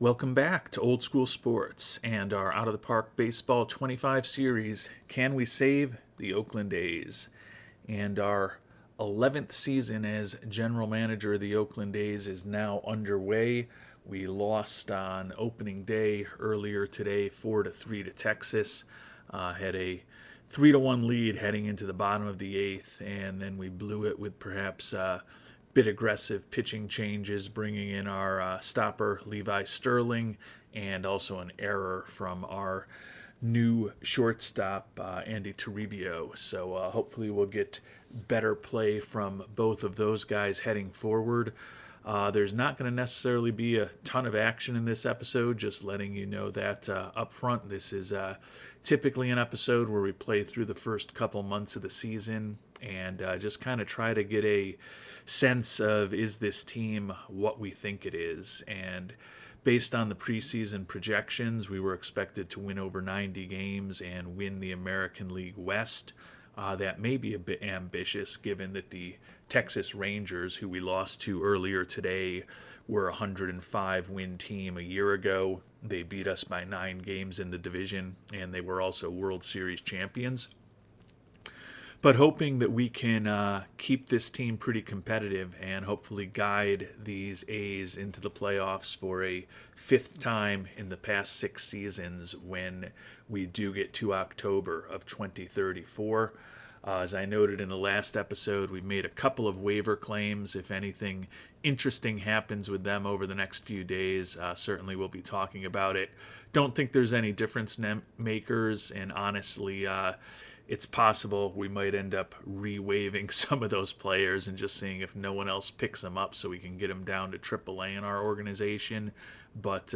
Welcome back to Old School Sports and our Out of the Park Baseball 25 series, Can We Save the Oakland A's? And our 11th season as general manager of the Oakland A's is now underway. We lost on opening day earlier today, 4-3 to Texas. Had a 3-1 lead heading into the bottom of the eighth, and then we blew it with perhaps bit aggressive pitching changes, bringing in our stopper Levi Sterling, and also an error from our new shortstop Andy Toribio. So hopefully we'll get better play from both of those guys heading forward. There's not going to necessarily be a ton of action in this episode, just letting you know that up front. This is typically an episode where we play through the first couple months of the season and just kind of try to get a sense of, is this team what we think it is? And based on the preseason projections, we were expected to win over 90 games and win the American League West. That may be a bit ambitious given that the Texas Rangers, who we lost to earlier today, were a 105-win team a year ago. They beat us by 9 games in the division, and they were also World Series champions. But hoping that we can keep this team pretty competitive and hopefully guide these A's into the playoffs for a 5th time in the past 6 seasons when we do get to October of 2034. As I noted in the last episode, we've made a couple of waiver claims. If anything interesting happens with them over the next few days, certainly we'll be talking about it. Don't think there's any difference makers, and honestly, it's possible we might end up re-waiving some of those players and just seeing if no one else picks them up so we can get them down to AAA in our organization. But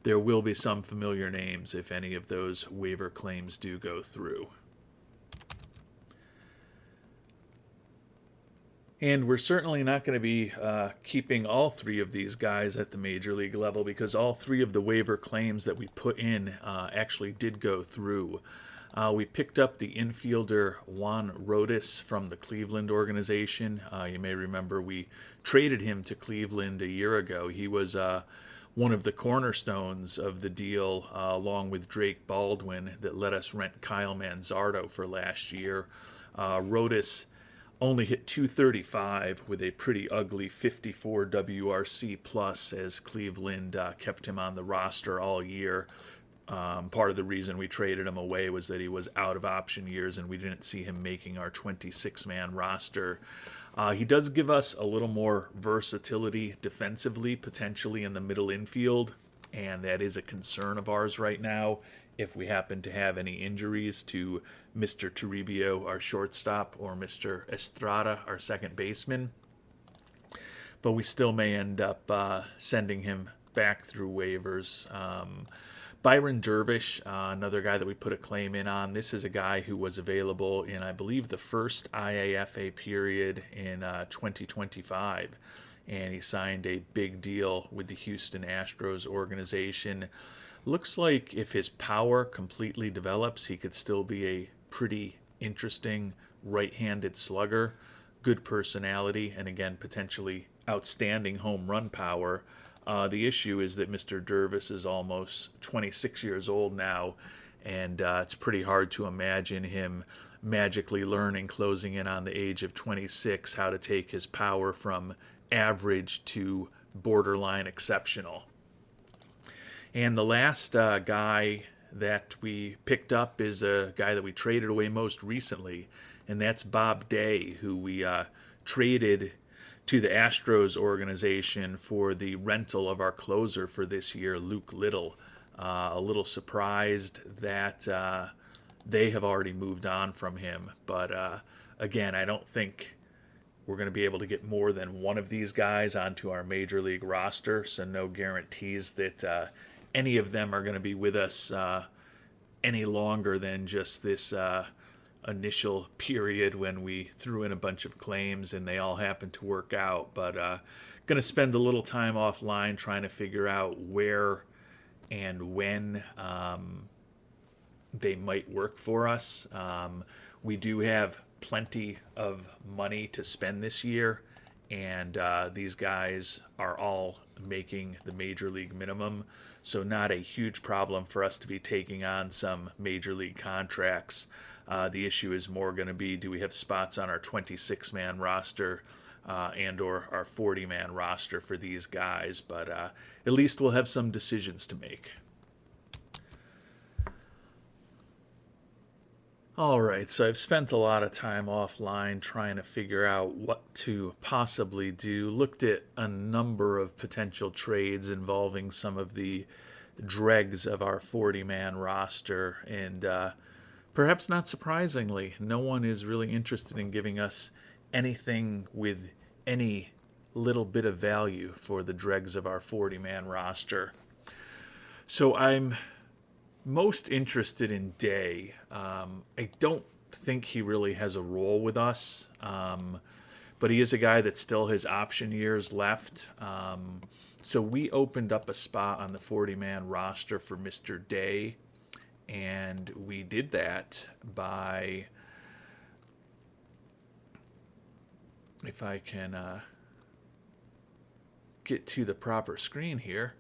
there will be some familiar names if any of those waiver claims do go through. And we're certainly not going to be keeping all 3 of these guys at the major league level because all 3 of the waiver claims that we put in actually did go through. We picked up the infielder Juan Rodas from the Cleveland organization. You may remember we traded him to Cleveland a year ago. He was one of the cornerstones of the deal, along with Drake Baldwin, that let us rent Kyle Manzardo for last year. Rodas only hit .235 with a pretty ugly 54 WRC plus as Cleveland kept him on the roster all year. Part of the reason we traded him away was that he was out of option years and we didn't see him making our 26-man roster. He does give us a little more versatility defensively, potentially in the middle infield, and that is a concern of ours right now if we happen to have any injuries to Mr. Toribio, our shortstop, or Mr. Estrada, our second baseman. But we still may end up sending him back through waivers. Byron Dervish, another guy that we put a claim in on. This is a guy who was available in, I believe, the first IAFA period in 2025. And he signed a big deal with the Houston Astros organization. Looks like if his power completely develops, he could still be a pretty interesting right-handed slugger. Good personality, and again, potentially outstanding home run power. The issue is that Mr. Dervis is almost 26 years old now, and it's pretty hard to imagine him magically learning, closing in on the age of 26, how to take his power from average to borderline exceptional. And the last guy that we picked up is a guy that we traded away most recently, and that's Bob Day, who we traded to the Astros organization for the rental of our closer for this year, Luke Little. A little surprised that they have already moved on from him. But again, I don't think we're going to be able to get more than one of these guys onto our major league roster, so no guarantees that any of them are going to be with us any longer than just this initial period when we threw in a bunch of claims and they all happened to work out. But going to spend a little time offline trying to figure out where and when they might work for us. We do have plenty of money to spend this year, and these guys are all making the major league minimum, so not a huge problem for us to be taking on some major league contracts. The issue is more going to be, do we have spots on our 26-man roster and or our 40-man roster for these guys? But at least we'll have some decisions to make. All right, so I've spent a lot of time offline trying to figure out what to possibly do. Looked at a number of potential trades involving some of the dregs of our 40-man roster, and perhaps not surprisingly, no one is really interested in giving us anything with any little bit of value for the dregs of our 40-man roster. So I'm most interested in Day. I don't think he really has a role with us, but he is a guy that still has option years left. So we opened up a spot on the 40-man roster for Mr. Day, and we did that by, if I can get to the proper screen here,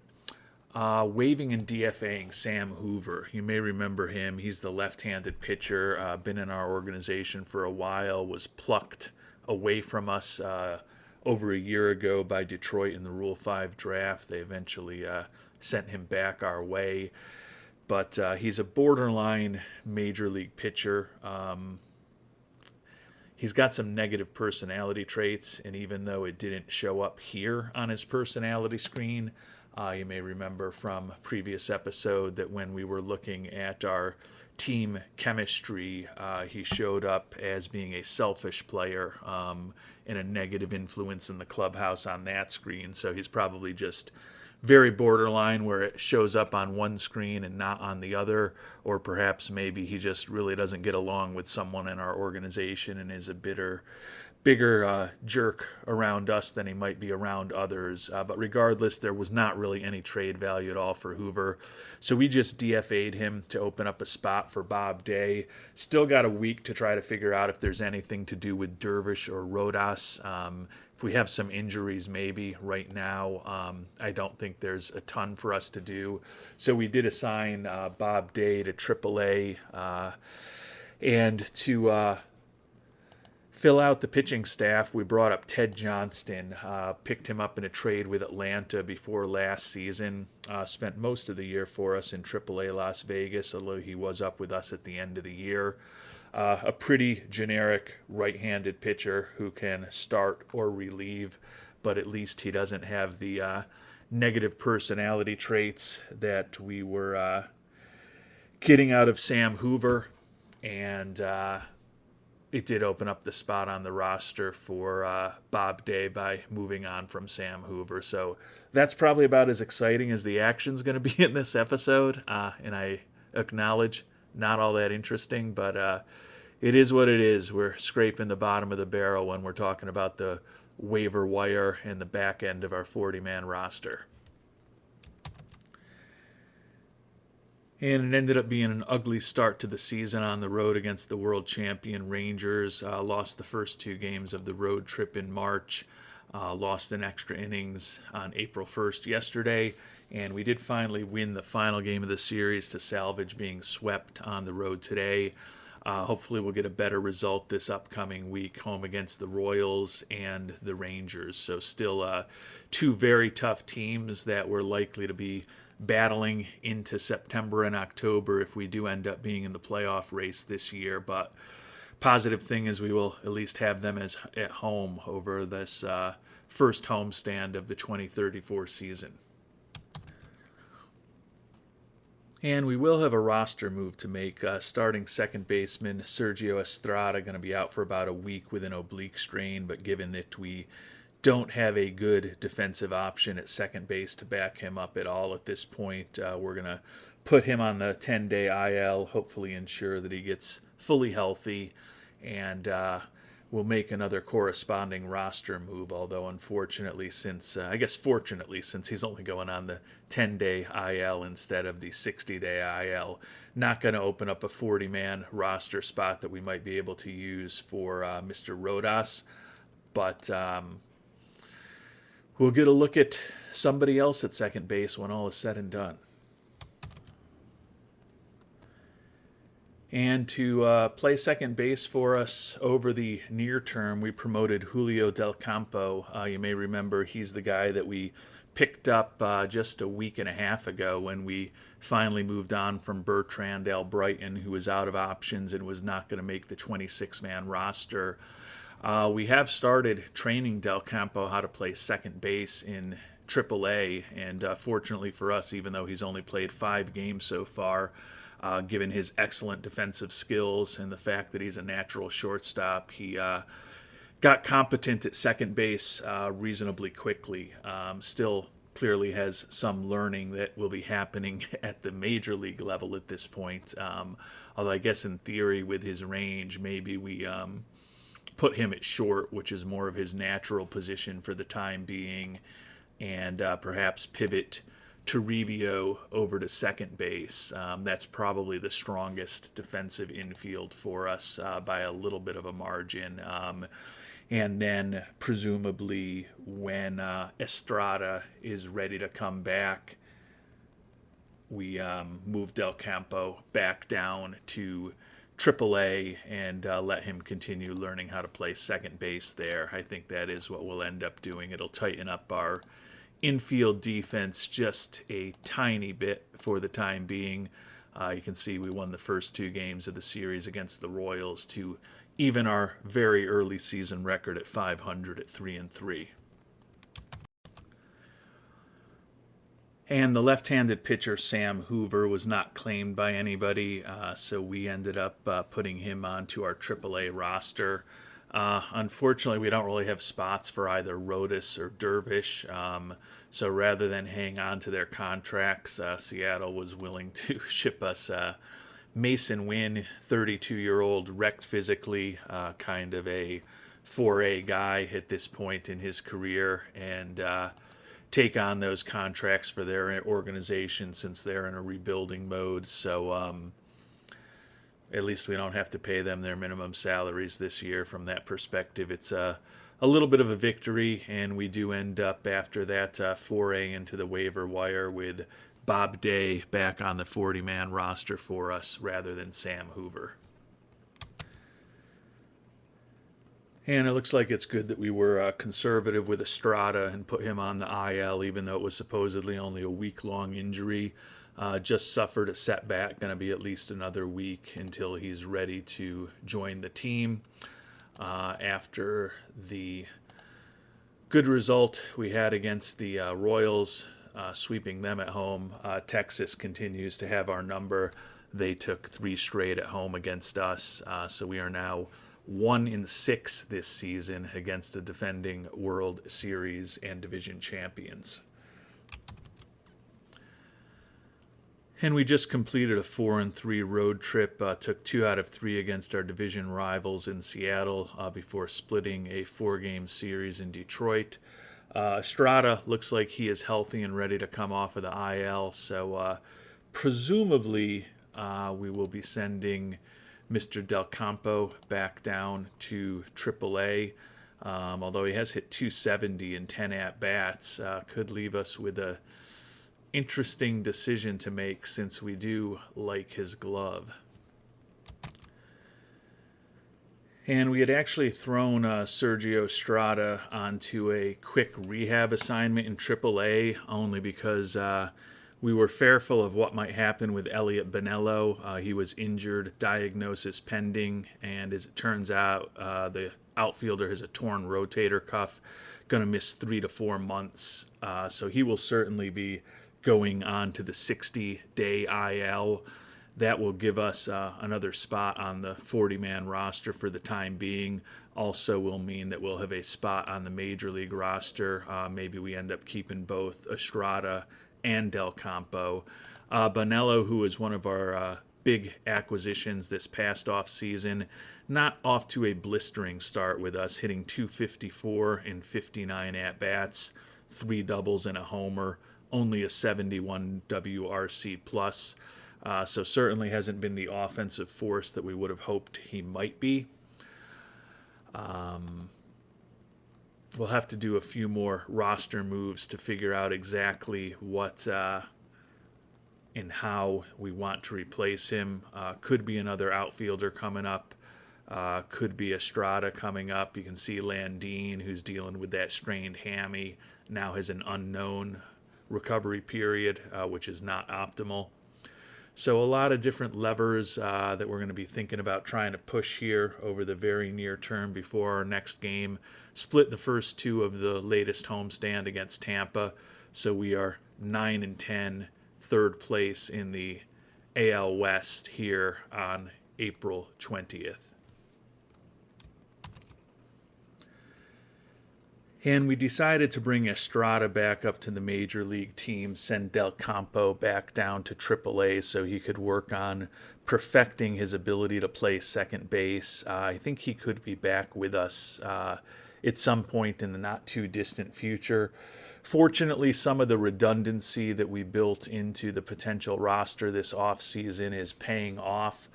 waiving and DFAing Sam Hoover. You may remember him. He's the left-handed pitcher, been in our organization for a while, was plucked away from us over a year ago by Detroit in the Rule 5 draft. They eventually sent him back our way. But he's a borderline major league pitcher. He's got some negative personality traits, and even though it didn't show up here on his personality screen, you may remember from a previous episode that when we were looking at our team chemistry, he showed up as being a selfish player and a negative influence in the clubhouse on that screen. So he's probably just very borderline where it shows up on one screen and not on the other, or perhaps maybe he just really doesn't get along with someone in our organization and is a bigger jerk around us than he might be around others. But regardless, there was not really any trade value at all for Hoover. So we just DFA'd him to open up a spot for Bob Day. Still got a week to try to figure out if there's anything to do with Dervish or Rodas. If we have some injuries, maybe right now, I don't think there's a ton for us to do. So we did assign Bob Day to AAA and to fill out the pitching staff. We brought up Ted Johnston, picked him up in a trade with Atlanta before last season, spent most of the year for us in AAA Las Vegas, although he was up with us at the end of the year. A pretty generic right-handed pitcher who can start or relieve, but at least he doesn't have the negative personality traits that we were getting out of Sam Hoover, and it did open up the spot on the roster for Bob Day by moving on from Sam Hoover. So that's probably about as exciting as the action's going to be in this episode. And I acknowledge not all that interesting, but it is what it is. We're scraping the bottom of the barrel when we're talking about the waiver wire and the back end of our 40-man roster. And it ended up being an ugly start to the season on the road against the world champion Rangers. Lost the first two games of the road trip in March. Lost in extra innings on April 1st yesterday. And we did finally win the final game of the series to salvage being swept on the road today. Hopefully we'll get a better result this upcoming week, home against the Royals and the Rangers. So still two very tough teams that we're likely to be battling into September and October if we do end up being in the playoff race this year. But positive thing is we will at least have them as at home over this first homestand of the 2034 season. And we will have a roster move to make. Starting second baseman Sergio Estrada going to be out for about a week with an oblique strain, but given that we don't have a good defensive option at second base to back him up at all at this point, we're going to put him on the 10-day IL, hopefully ensure that he gets fully healthy, and we'll make another corresponding roster move, although unfortunately fortunately, since he's only going on the 10-day IL instead of the 60-day IL, not going to open up a 40-man roster spot that we might be able to use for Mr. Rodas, but we'll get a look at somebody else at second base when all is said and done. And to play second base for us over the near term, we promoted Julio Del Campo. You may remember he's the guy that we picked up just a week and a half ago when we finally moved on from Bertrand Albrighton, who was out of options and was not going to make the 26-man roster. We have started training Del Campo how to play second base in AAA, and fortunately for us, even though he's only played 5 games so far, given his excellent defensive skills and the fact that he's a natural shortstop, he got competent at second base reasonably quickly. Still clearly has some learning that will be happening at the major league level at this point. Although I guess in theory with his range, maybe we put him at short, which is more of his natural position for the time being, and perhaps pivot Toribio over to second base. That's probably the strongest defensive infield for us by a little bit of a margin. And then presumably when Estrada is ready to come back, we move Del Campo back down to AAA and let him continue learning how to play second base there. I think that is what we'll end up doing. It'll tighten up our infield defense just a tiny bit for the time being. You can see we won the first 2 games of the series against the Royals to even our very early season record at 500 at 3-3. And the left-handed pitcher Sam Hoover was not claimed by anybody, so we ended up putting him onto our AAA roster. Unfortunately, we don't really have spots for either Rodas or Dervish, so rather than hang on to their contracts, Seattle was willing to ship us Mason Wynn, 32-year-old, wrecked physically, kind of a 4A guy at this point in his career, and take on those contracts for their organization since they're in a rebuilding mode. So at least we don't have to pay them their minimum salaries this year. From that perspective, it's a little bit of a victory, and we do end up after that foray into the waiver wire with Bob Day back on the 40-man roster for us rather than Sam Hoover. And it looks like it's good that we were conservative with Estrada and put him on the IL, even though it was supposedly only a week-long injury. Just suffered a setback, going to be at least another week until he's ready to join the team. After the good result we had against the Royals, sweeping them at home, Texas continues to have our number. They took 3 straight at home against us, so we are now 1-6 this season against the defending World Series and Division champions. And we just completed a 4-3 road trip, took 2 out of 3 against our division rivals in Seattle before splitting a 4-game series in Detroit. Estrada looks like he is healthy and ready to come off of the IL, so presumably we will be sending Mr. Del Campo back down to AAA. Although he has hit 270 in 10 at-bats, could leave us with a interesting decision to make since we do like his glove. And we had actually thrown Sergio Estrada onto a quick rehab assignment in AAA only because we were fearful of what might happen with Elliot Bonello. He was injured, diagnosis pending, and as it turns out, the outfielder has a torn rotator cuff, going to miss 3 to 4 months. So he will certainly be going on to the 60-day IL. That will give us another spot on the 40-man roster for the time being. Also will mean that we'll have a spot on the major league roster. Maybe we end up keeping both Estrada and Del Campo. Bonello, who is one of our big acquisitions this past off-season, not off to a blistering start with us, hitting .254 in 59 at-bats, 3 doubles and a homer, only a 71 WRC plus. So certainly hasn't been the offensive force that we would have hoped he might be. we'll have to do a few more roster moves to figure out exactly what and how we want to replace him. Could be another outfielder coming up. Could be Estrada coming up. You can see Landine, who's dealing with that strained hammy, now has an unknown recovery period, which is not optimal. So a lot of different levers that we're going to be thinking about trying to push here over the very near term before our next game. Split the first two of the latest homestand against Tampa, so we are 9-10, third place in the AL West here on April 20th. And we decided to bring Estrada back up to the major league team, send Del Campo back down to AAA so he could work on perfecting his ability to play second base. I think he could be back with us at some point in the not too distant future. Fortunately, some of the redundancy that we built into the potential roster this offseason is paying off.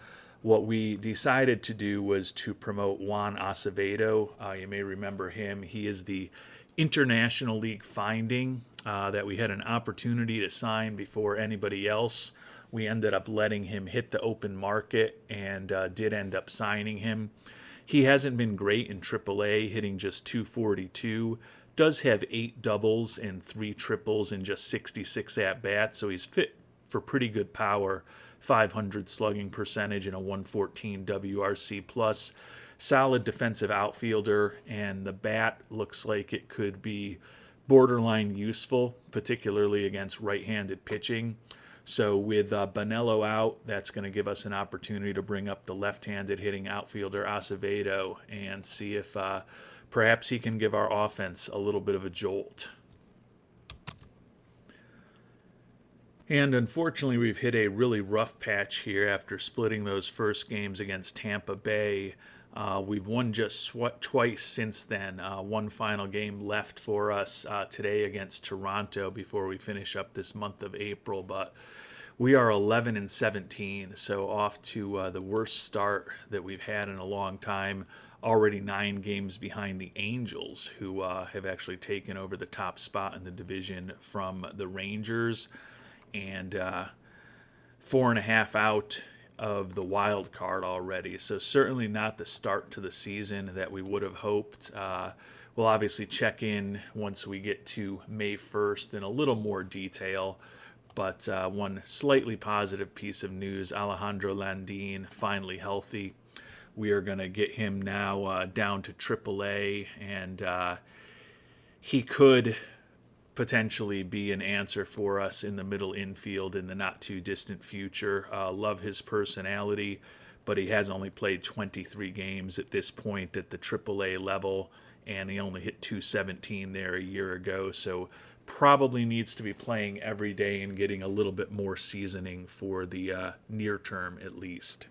What we decided to do was to promote Juan Acevedo. You may remember him. He is the International League finding that we had an opportunity to sign before anybody else. We ended up letting him hit the open market and did end up signing him. He hasn't been great in AAA, hitting just .242. Does have 8 doubles and 3 triples in just 66 at-bats, so he's fit for pretty good power. 500 slugging percentage and a 114 WRC plus. Solid defensive outfielder, and the bat looks like it could be borderline useful, particularly against right-handed pitching. So with Bonello out, that's going to give us an opportunity to bring up the left-handed hitting outfielder Acevedo and see if perhaps he can give our offense a little bit of a jolt. And unfortunately, we've hit a really rough patch here after splitting those first games against Tampa Bay. We've won just twice since then. One final game left for us today against Toronto before we finish up this month of April. But we are 11-17, so off to the worst start that we've had in a long time. Already 9 games behind the Angels, who have actually taken over the top spot in the division from the Rangers. And 4.5 out of the wild card already. So certainly not the start to the season that we would have hoped. We'll obviously check in once we get to May 1st in a little more detail. But one slightly positive piece of news, Alejandro Landine finally healthy. We are going to get him now down to AAA, and he could potentially be an answer for us in the middle infield in the not too distant future. Love his personality, but he has only played 23 games at this point at the AAA level, and he only hit .217 there a year ago, so probably needs to be playing every day and getting a little bit more seasoning for the near term at least.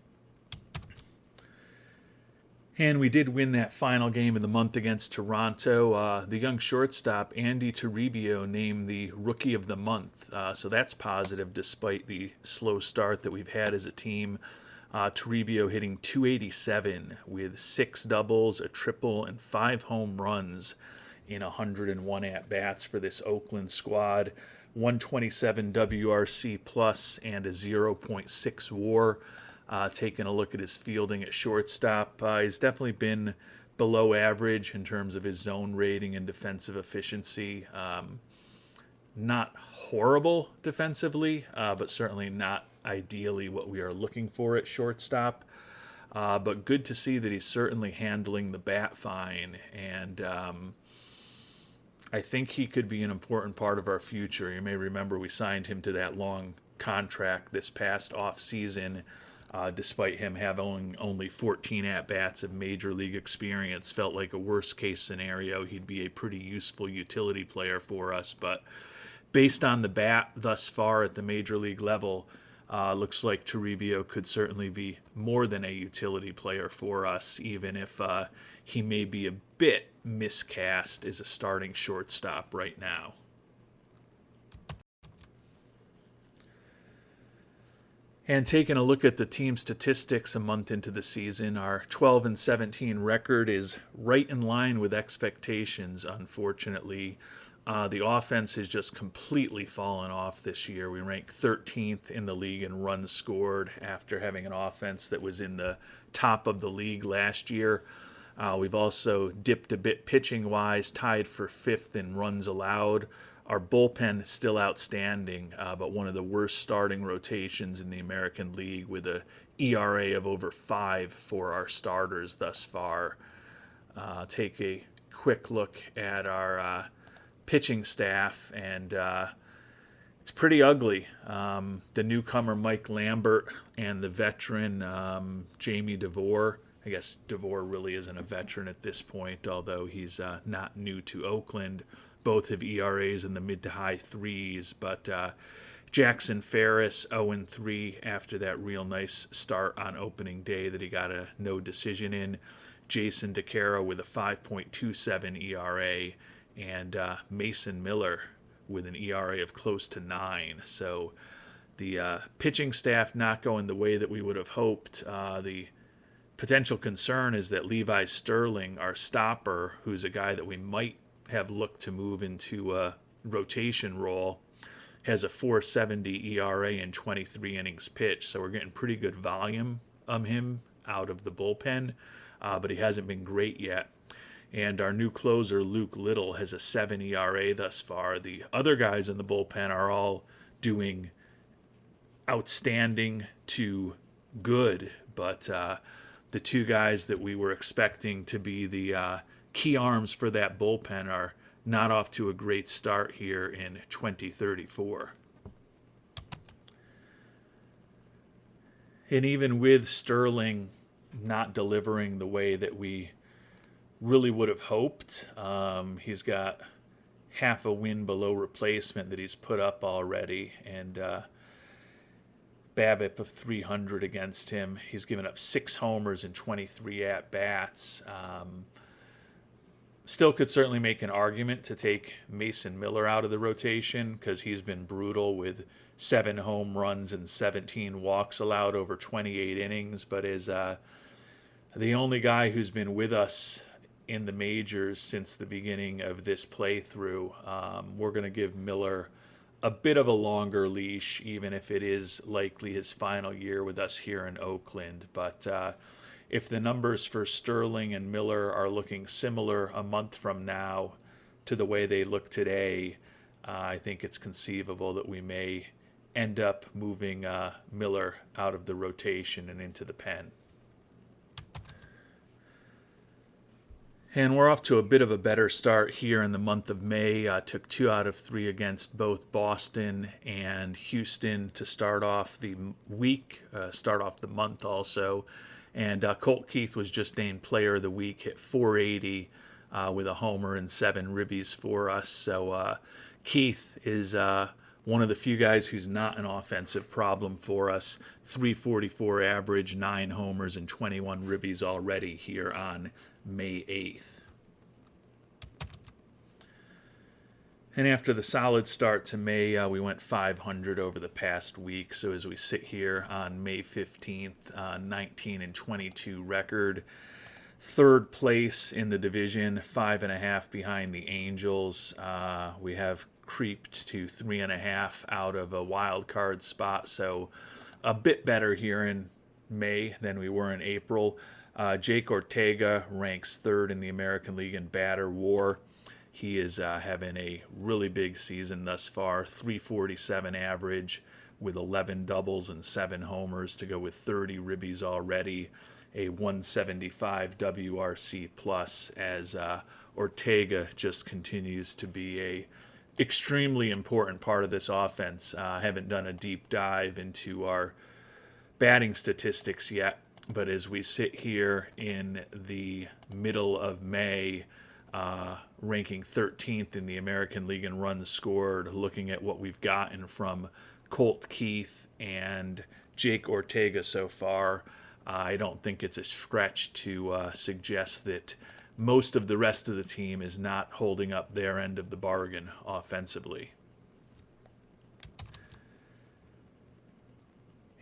And we did win that final game of the month against Toronto. The young shortstop, Andy Toribio, named the Rookie of the Month. So that's positive despite the slow start that we've had as a team. Toribio hitting .287 with 6 doubles, a triple, and 5 home runs in 101 at-bats for this Oakland squad. 127 WRC plus and a 0.6 WAR. Taking a look at his fielding at shortstop, he's definitely been below average in terms of his zone rating and defensive efficiency. Not horrible defensively, but certainly not ideally what we are looking for at shortstop. But good to see that he's certainly handling the bat fine, and I think he could be an important part of our future. You may remember we signed him to that long contract this past off-season. Despite him having only 14 at-bats of major league experience, felt like a worst-case scenario. He'd be a pretty useful utility player for us. But based on the bat thus far at the major league level, looks like Toribio could certainly be more than a utility player for us, even if he may be a bit miscast as a starting shortstop right now. And taking a look at the team statistics a month into the season, our 12-17 record is right in line with expectations, unfortunately. The offense has just completely fallen off this year. We rank 13th in the league in runs scored after having an offense that was in the top of the league last year. We've also dipped a bit pitching-wise, tied for 5th in runs allowed. Our bullpen is still outstanding, but one of the worst starting rotations in the American League with a ERA of over 5 for our starters thus far. Take a quick look at our pitching staff, and it's pretty ugly. The newcomer Mike Lambert and the veteran Jamie DeVore. I guess DeVore really isn't a veteran at this point, although he's not new to Oakland. Both have ERAs in the mid to high 3s, but Jackson Ferris 0-3 after that real nice start on opening day that he got a no decision in. Jason DeCaro with a 5.27 ERA, and Mason Miller with an ERA of close to 9. So the pitching staff not going the way that we would have hoped. The potential concern is that Levi Sterling, our stopper, who's a guy that we might have looked to move into a rotation role, has a 4.70 ERA in 23 innings pitched. So we're getting pretty good volume of him out of the bullpen, but he hasn't been great yet. And our new closer, Luke Little, has a 7 ERA thus far. The other guys in the bullpen are all doing outstanding to good, but the two guys that we were expecting to be the key arms for that bullpen are not off to a great start here in 2034. And even with Sterling not delivering the way that we really would have hoped, he's got half a win below replacement that he's put up already, and BABIP of 300 against him. He's given up 6 homers and 23 at-bats. Still could certainly make an argument to take Mason Miller out of the rotation because he's been brutal with 7 home runs and 17 walks allowed over 28 innings, but is the only guy who's been with us in the majors since the beginning of this playthrough. We're going to give Miller a bit of a longer leash, even if it is likely his final year with us here in Oakland. But if the numbers for Sterling and Miller are looking similar a month from now to the way they look today, I think it's conceivable that we may end up moving Miller out of the rotation and into the pen. And we're off to a bit of a better start here in the month of May. Took 2 out of 3 against both Boston and Houston to start off the week, start off the month also. And Colt Keith was just named Player of the Week, hit 480 with a homer and 7 ribbies for us. So Keith is one of the few guys who's not an offensive problem for us. 344 average, 9 homers, and 21 ribbies already here on May 8th. And after the solid start to May, we went 500 over the past week. So as we sit here on May 15th, 19-22 record, 3rd place in the division, 5.5 behind the Angels. We have creeped to 3.5 out of a wild card spot, so a bit better here in May than we were in April. Jake Ortega ranks 3rd in the American League in batter WAR. He is having a really big season thus far, 347 average with 11 doubles and 7 homers to go with 30 ribbies already, a 175 WRC plus, as Ortega just continues to be a extremely important part of this offense. I haven't done a deep dive into our batting statistics yet, but as we sit here in the middle of May, ranking 13th in the American League in runs scored, looking at what we've gotten from Colt Keith and Jake Ortega so far, I don't think it's a stretch to suggest that most of the rest of the team is not holding up their end of the bargain offensively.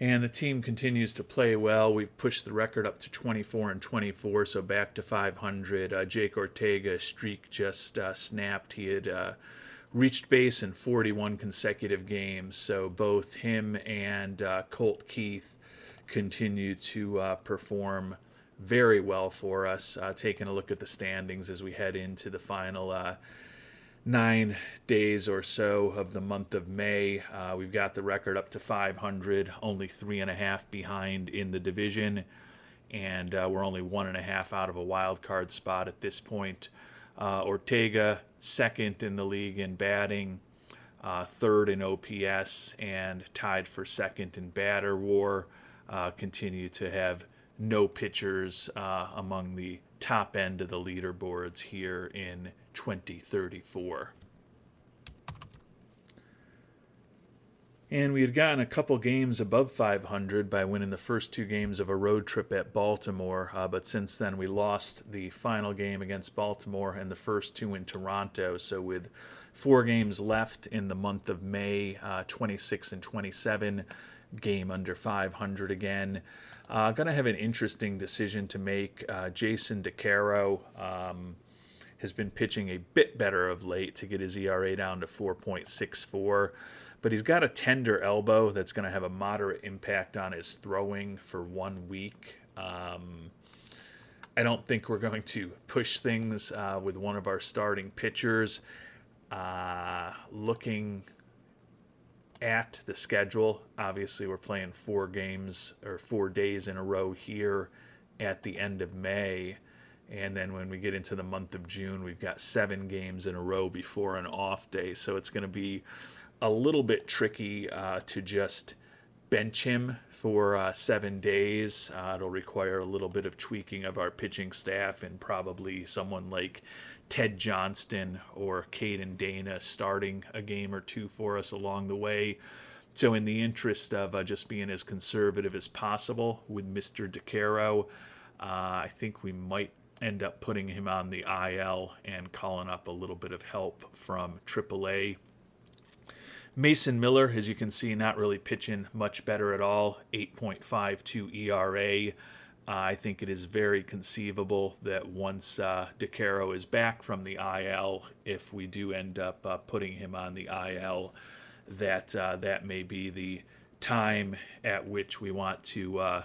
And the team continues to play well. We've pushed the record up to 24-24, so back to 500. Jake Ortega's streak just snapped. He had reached base in 41 consecutive games, so both him and Colt Keith continue to perform very well for us. Taking a look at the standings as we head into the final 9 days or so of the month of May. We've got the record up to 500, only 3.5 behind in the division, and we're only 1.5 out of a wild card spot at this point. Ortega, second in the league in batting, third in OPS, and tied for second in batter WAR. Continue to have no pitchers among the top end of the leaderboards here in 2034. And we had gotten a couple games above 500 by winning the first 2 games of a road trip at Baltimore, but since then we lost the final game against Baltimore and the first 2 in Toronto. So with 4 games left in the month of May, 26 and 27, game under 500 again. Going to have an interesting decision to make. Jason DeCaro has been pitching a bit better of late to get his ERA down to 4.64, but he's got a tender elbow that's going to have a moderate impact on his throwing for 1 week. I don't think we're going to push things with one of our starting pitchers. Looking at the schedule, obviously we're playing 4 games or 4 days in a row here at the end of May, and then when we get into the month of June, we've got 7 games in a row before an off day, so it's going to be a little bit tricky to just bench him for 7 days. It'll require a little bit of tweaking of our pitching staff, and probably someone like Ted Johnston or Caden Dana starting a game or 2 for us along the way. So in the interest of just being as conservative as possible with Mr. DeCaro, I think we might end up putting him on the IL and calling up a little bit of help from AAA. Mason Miller, as you can see, not really pitching much better at all, 8.52 ERA. I think it is very conceivable that once DeCaro is back from the IL, if we do end up putting him on the IL, that may be the time at which we want to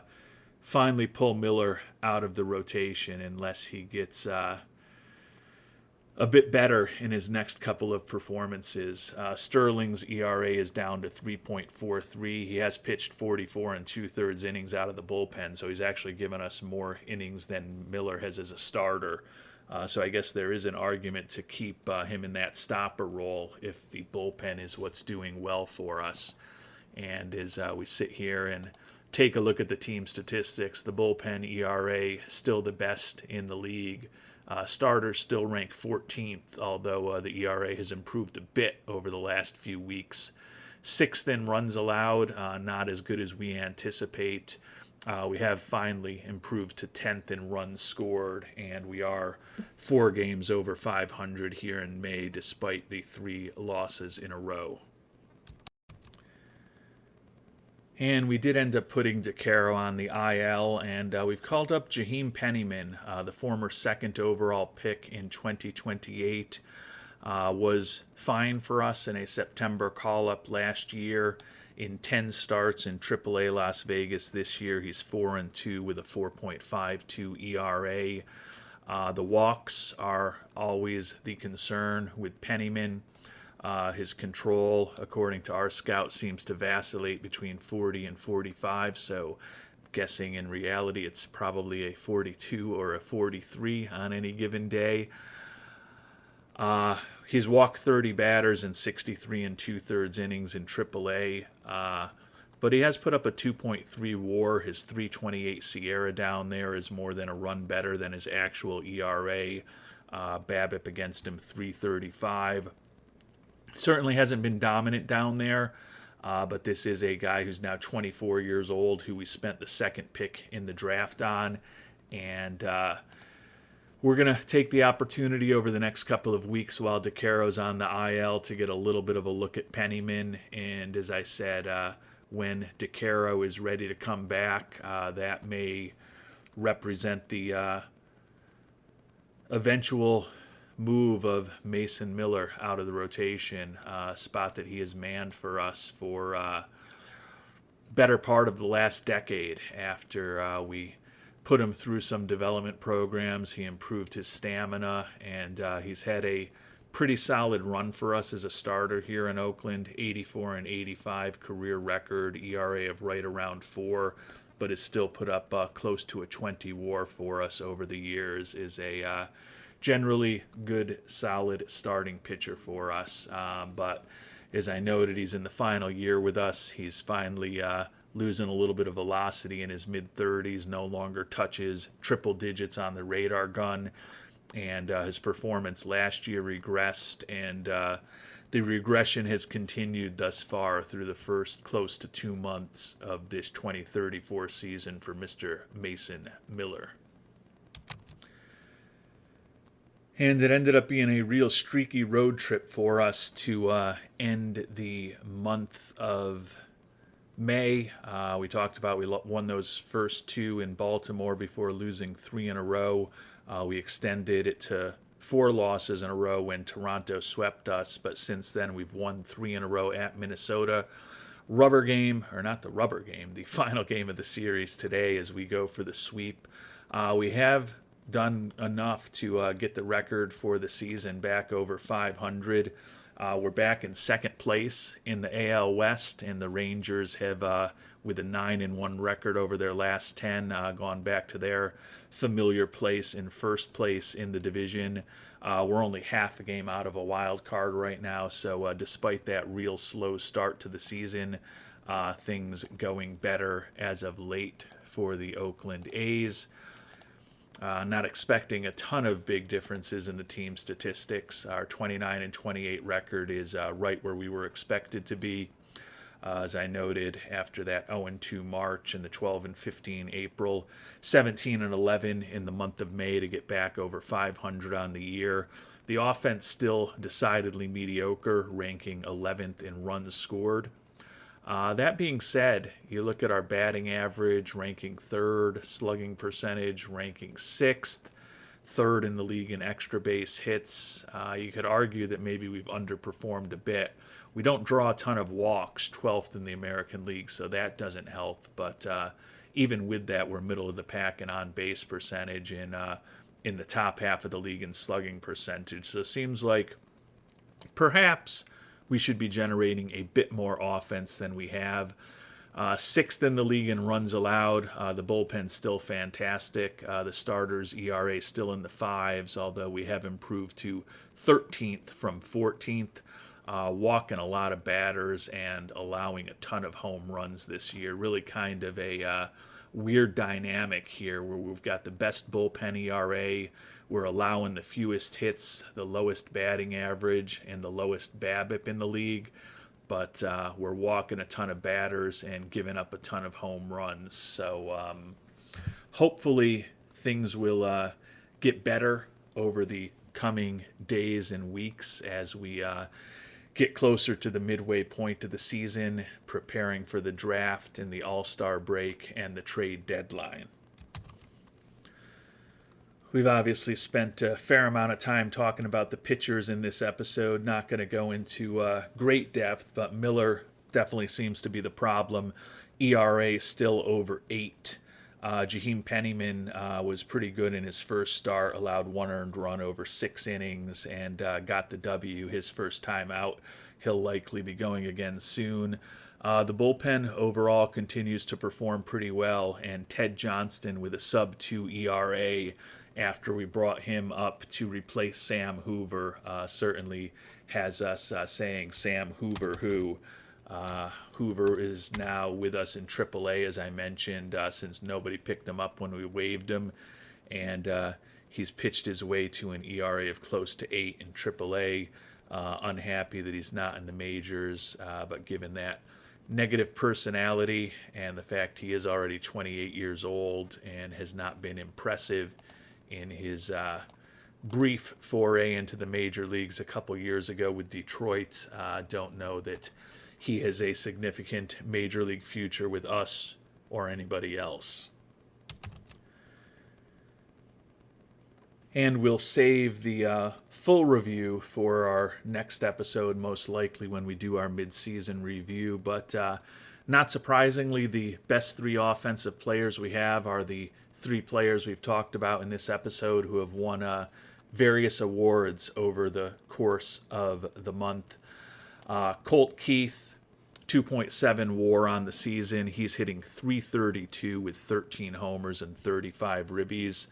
finally pull Miller out of the rotation, unless he gets a bit better in his next couple of performances. Sterling's ERA is down to 3.43. He has pitched 44 2/3 innings out of the bullpen, so he's actually given us more innings than Miller has as a starter. So I guess there is an argument to keep him in that stopper role if the bullpen is what's doing well for us. And as we sit here and take a look at the team statistics, the bullpen ERA still the best in the league. Starters still rank 14th, although the ERA has improved a bit over the last few weeks. 6th in runs allowed, not as good as we anticipate. We have finally improved to 10th in runs scored, and we are 4 games over 500 here in May, despite the 3 losses in a row. And we did end up putting DeCaro on the IL, and we've called up Jaheim Pennyman, the former 2nd overall pick in 2028. Was fine for us in a September call-up last year. In 10 starts in AAA Las Vegas this year, he's 4-2 with a 4.52 ERA. The walks are always the concern with Pennyman. His control, according to our scout, seems to vacillate between 40 and 45, so I'm guessing in reality it's probably a 42 or a 43 on any given day. He's walked 30 batters in 63 2/3 innings in AAA, but he has put up a 2.3 WAR. His 3.28 Sierra down there is more than a run better than his actual ERA. BABIP against him 3.35. Certainly hasn't been dominant down there, but this is a guy who's now 24 years old, who we spent the 2nd pick in the draft on, and we're going to take the opportunity over the next couple of weeks while DeCaro's on the IL to get a little bit of a look at Pennyman, and as I said, when DeCaro is ready to come back. That may represent the eventual move of Mason Miller out of the rotation, spot that he has manned for us for better part of the last decade. After we put him through some development programs, he improved his stamina, and he's had a pretty solid run for us as a starter here in Oakland. 84 and 85 career record, ERA of right around 4, but has still put up close to a 20 WAR for us over the years. Is a generally good, solid starting pitcher for us. But as I noted, he's in the final year with us. He's finally losing a little bit of velocity in his mid-30s, no longer touches triple digits on the radar gun. And his performance last year regressed, and the regression has continued thus far through the first close to 2 months of this 2034 season for Mr. Mason Miller. And it ended up being a real streaky road trip for us to end the month of May. We talked about we won those first 2 in Baltimore before losing 3 in a row. We extended it to 4 losses in a row when Toronto swept us, but since then we've won 3 in a row at Minnesota. Rubber game, or not the rubber game, the final game of the series today as we go for the sweep. We have done enough to get the record for the season back over 500. We're back in second place in the AL West, and the Rangers have, with a 9-1 record over their last 10, gone back to their familiar place in first place in the division. We're only half a game out of a wild card right now, so despite that real slow start to the season, things going better as of late for the Oakland A's. Not expecting a ton of big differences in the team statistics. Our 29 and 28 record is right where we were expected to be. As I noted, after that 0-2 March and the 12 and 15 April, 17 and 11 in the month of May to get back over 500 on the year. The offense still decidedly mediocre, ranking 11th in runs scored. That being said, you look at our batting average, ranking 3rd, slugging percentage, ranking 6th, 3rd in the league in extra base hits. You could argue that maybe we've underperformed a bit. We don't draw a ton of walks, 12th in the American League, so that doesn't help. But even with that, we're middle of the pack in on-base percentage and in the top half of the league in slugging percentage. So it seems like perhaps we should be generating a bit more offense than we have. 6th in the league in runs allowed. The bullpen's still fantastic. The starters' ERA still in the 5s, although we have improved to 13th from 14th. Walking a lot of batters and allowing a ton of home runs this year. Really kind of a weird dynamic here where we've got the best bullpen ERA. We're allowing the fewest hits, the lowest batting average, and the lowest BABIP in the league. But we're walking a ton of batters and giving up a ton of home runs. So hopefully things will get better over the coming days and weeks as we get closer to the midway point of the season, preparing for the draft and the All-Star break and the trade deadline. We've obviously spent a fair amount of time talking about the pitchers in this episode. Not going to go into great depth, but Miller definitely seems to be the problem. ERA still over 8. Jaheim Pennyman was pretty good in his first start, allowed 1 earned run over 6 innings, and got the W his first time out. He'll likely be going again soon. The bullpen overall continues to perform pretty well, and Ted Johnston with a sub-2 ERA after we brought him up to replace Sam Hoover certainly has us saying Sam Hoover who. Hoover is now with us in AAA, as I mentioned, since nobody picked him up when we waived him, and he's pitched his way to an ERA of close to 8 in AAA. Unhappy that he's not in the majors, but given that negative personality and the fact he is already 28 years old and has not been impressive in his brief foray into the major leagues a couple years ago with Detroit, don't know that he has a significant major league future with us or anybody else. And we'll save the full review for our next episode, most likely when we do our midseason review. But not surprisingly, the best three offensive players we have are the three players we've talked about in this episode who have won various awards over the course of the month. Colt Keith, 2.7 WAR on the season. He's hitting .332 with 13 homers and 35 ribbies.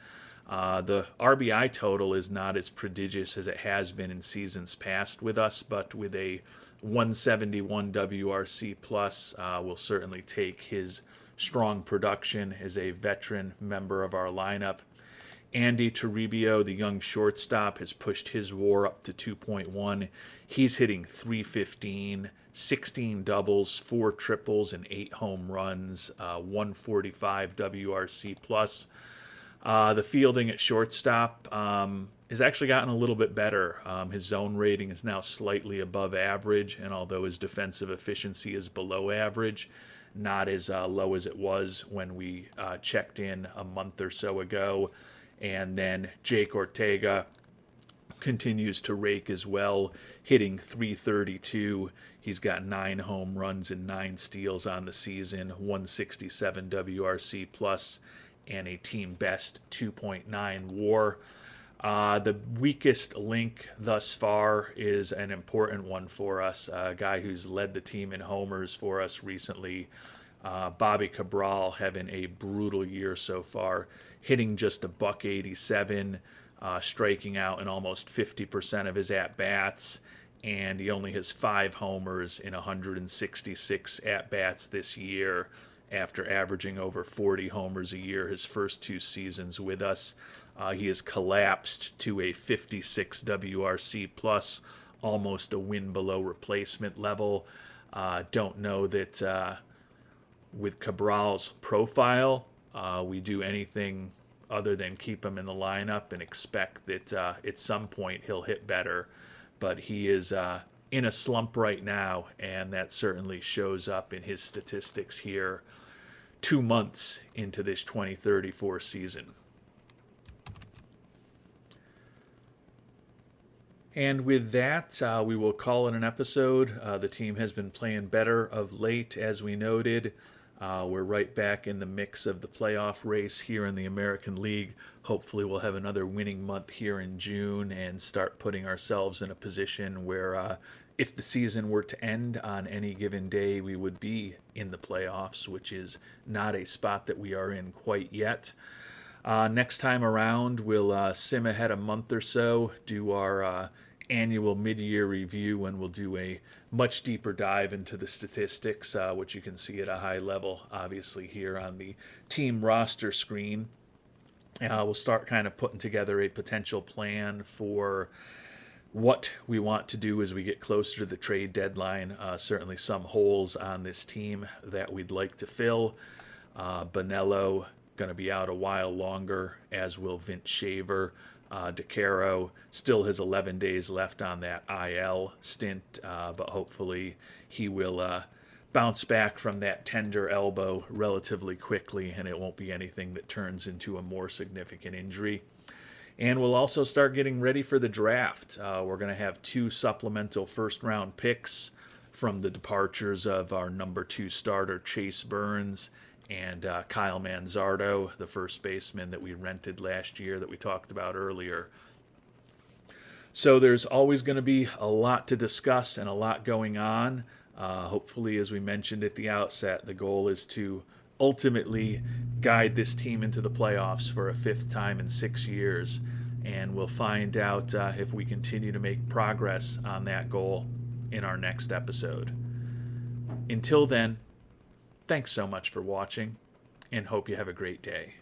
The RBI total is not as prodigious as it has been in seasons past with us, but with a 171 WRC plus, we'll certainly take his strong production as a veteran member of our lineup. Andy Toribio, the young shortstop, has pushed his WAR up to 2.1. He's hitting .315, 16 doubles, 4 triples, and 8 home runs, 145 WRC plus. The fielding at shortstop has actually gotten a little bit better. His zone rating is now slightly above average, and although his defensive efficiency is below average, not as low as it was when we checked in a month or so ago. And then Jake Ortega continues to rake as well, hitting .332. He's got 9 home runs and 9 steals on the season, 167 WRC plus, and a team best 2.9 WAR. The weakest link thus far is an important one for us, a guy who's led the team in homers for us recently, Bobby Cabral, having a brutal year so far, hitting just a .187, striking out in almost 50% of his at-bats, and he only has 5 homers in 166 at-bats this year, after averaging over 40 homers a year his first 2 seasons with us. He has collapsed to a 56 WRC plus, almost a win below replacement level. Don't know that with Cabral's profile, we do anything other than keep him in the lineup and expect that at some point he'll hit better. But he is in a slump right now, and that certainly shows up in his statistics here 2 months into this 2034 season. And with that, we will call it an episode. The team has been playing better of late, as we noted. We're right back in the mix of the playoff race here in the American League. Hopefully we'll have another winning month here in June and start putting ourselves in a position where if the season were to end on any given day, we would be in the playoffs, which is not a spot that we are in quite yet. Next time around, we'll sim ahead a month or so, do our annual mid-year review, and we'll do a much deeper dive into the statistics, which you can see at a high level, obviously, here on the team roster screen. We'll start kind of putting together a potential plan for what we want to do as we get closer to the trade deadline. Certainly some holes on this team that we'd like to fill. Bonello going to be out a while longer, as will Vince Shaver. DeCaro still has 11 days left on that IL stint, but hopefully he will bounce back from that tender elbow relatively quickly, and it won't be anything that turns into a more significant injury. And we'll also start getting ready for the draft. We're going to have 2 supplemental first-round picks from the departures of our number 2 starter, Chase Burns, and Kyle Manzardo, the first baseman that we rented last year that we talked about earlier. So there's always going to be a lot to discuss and a lot going on. Hopefully, as we mentioned at the outset, the goal is to ultimately guide this team into the playoffs for a 5th time in 6 years. And we'll find out if we continue to make progress on that goal in our next episode. Until then, thanks so much for watching, and hope you have a great day.